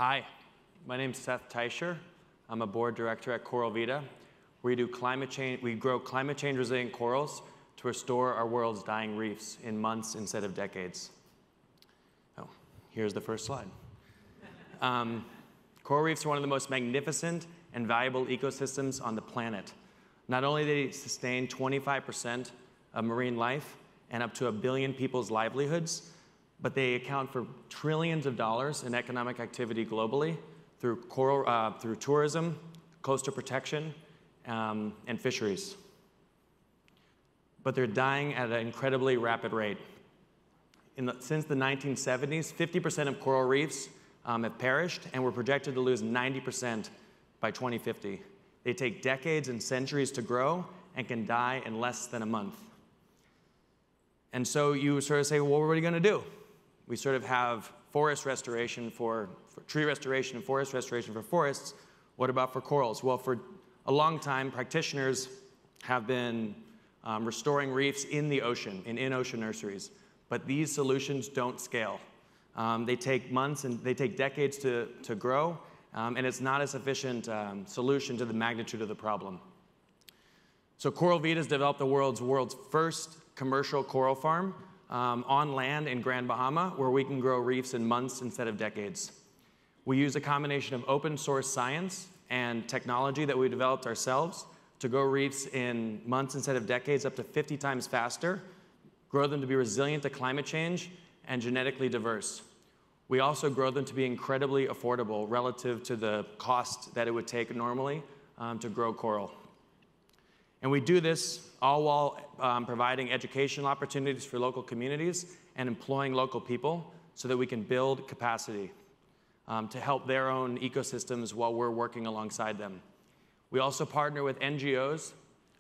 Hi, my name's Seth Teicher. I'm a board director at Vita. We grow climate change resilient corals to restore our world's dying reefs in months instead of decades. Oh, here's the first slide. Coral reefs are one of the most magnificent and valuable ecosystems on the planet. Not only do they sustain 25% of marine life and up to 1 billion people's livelihoods, but they account for trillions of dollars in economic activity globally through tourism, coastal protection, and fisheries. But they're dying at an incredibly rapid rate. Since the 1970s, 50% of coral reefs have perished, and we're projected to lose 90% by 2050. They take decades and centuries to grow and can die in less than a month. And so you sort of say, well, what are we going to do? We sort of have forest restoration for tree restoration and forest restoration for forests. What about for corals? Well, for a long time, practitioners have been restoring reefs in the ocean, in in-ocean nurseries. But these solutions don't scale. They take months and they take decades to grow, and it's not a sufficient solution to the magnitude of the problem. So Vita has developed the world's first commercial coral farm on land in Grand Bahama, where we can grow reefs in months instead of decades. We use a combination of open source science and technology that we developed ourselves to grow reefs in months instead of decades, up to 50 times faster, grow them to be resilient to climate change and genetically diverse. We also grow them to be incredibly affordable relative to the cost that it would take normally to grow coral. And we do this all while providing educational opportunities for local communities and employing local people so that we can build capacity to help their own ecosystems while we're working alongside them. We also partner with NGOs,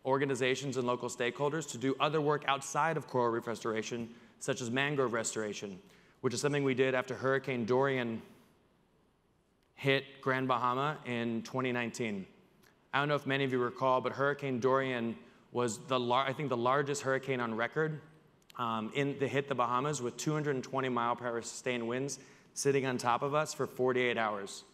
organizations, and local stakeholders to do other work outside of coral reef restoration, such as mangrove restoration, which is something we did after Hurricane Dorian hit Grand Bahama in 2019. I don't know if many of you recall, but Hurricane Dorian was I think the largest hurricane on record hit the Bahamas with 220 mile-per-hour sustained winds sitting on top of us for 48 hours.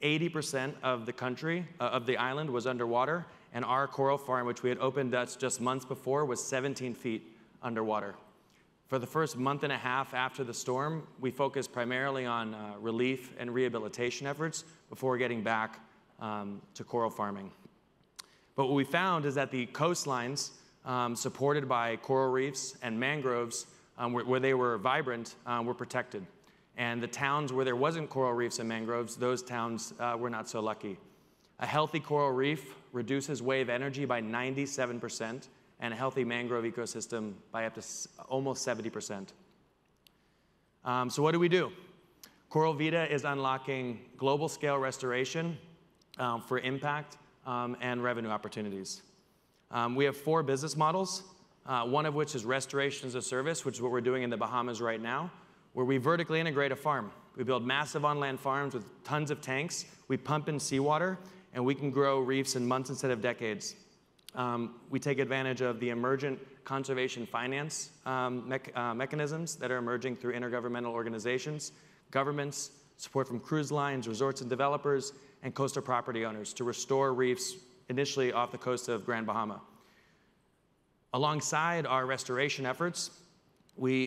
80% of the country, of the island, was underwater, and our coral farm, which we had opened just months before, was 17 feet underwater. For the first month and a half after the storm, we focused primarily on relief and rehabilitation efforts before getting back to coral farming. But what we found is that the coastlines supported by coral reefs and mangroves, where they were vibrant, were protected. And the towns where there wasn't coral reefs and mangroves, those towns were not so lucky. A healthy coral reef reduces wave energy by 97%, and a healthy mangrove ecosystem by up to almost 70%. So what do we do? Vita is unlocking global scale restoration for impact and revenue opportunities. We have 4 business models, one of which is restoration as a service, which is what we're doing in the Bahamas right now, where we vertically integrate a farm. We build massive on-land farms with tons of tanks. We pump in seawater, and we can grow reefs in months instead of decades. We take advantage of the emergent conservation finance mechanisms that are emerging through intergovernmental organizations, governments, support from cruise lines, resorts and developers, and coastal property owners to restore reefs initially off the coast of Grand Bahama. Alongside our restoration efforts,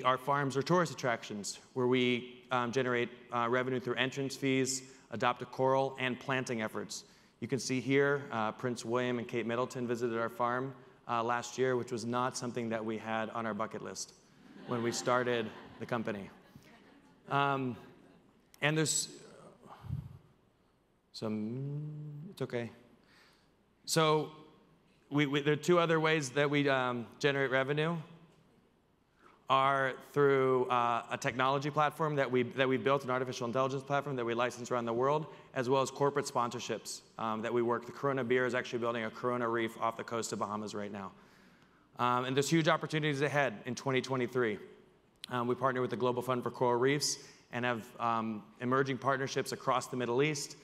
our farms are tourist attractions where we generate revenue through entrance fees, adopt a coral, and planting efforts. You can see here, Prince William and Kate Middleton visited our farm last year, which was not something that we had on our bucket list when we started the company. And there's it's okay. So there are 2 other ways that we generate revenue. Are through a technology platform that we built, an artificial intelligence platform that we license around the world, as well as corporate sponsorships that we work. The Corona Beer is actually building a Corona reef off the coast of Bahamas right now. And there's huge opportunities ahead in 2023. We partner with the Global Fund for Coral Reefs and have emerging partnerships across the Middle East,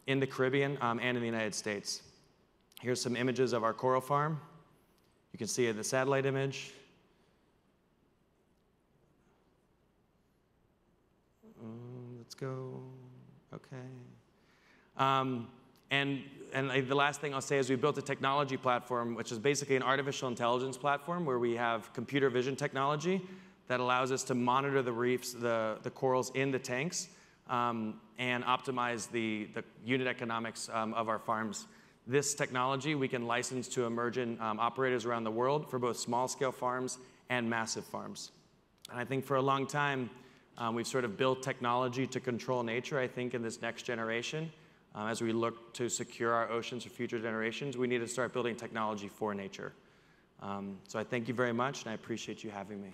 in the Caribbean, and in the United States. Here's some images of our coral farm. You can see the satellite image. Let's go. Okay. And the last thing I'll say is we built a technology platform, which is basically an artificial intelligence platform where we have computer vision technology that allows us to monitor the reefs, the corals in the tanks, and optimize the unit economics of our farms. This technology we can license to emergent operators around the world for both small-scale farms and massive farms. And I think for a long time, we've sort of built technology to control nature. I think in this next generation, as we look to secure our oceans for future generations, we need to start building technology for nature. So I thank you very much, and I appreciate you having me.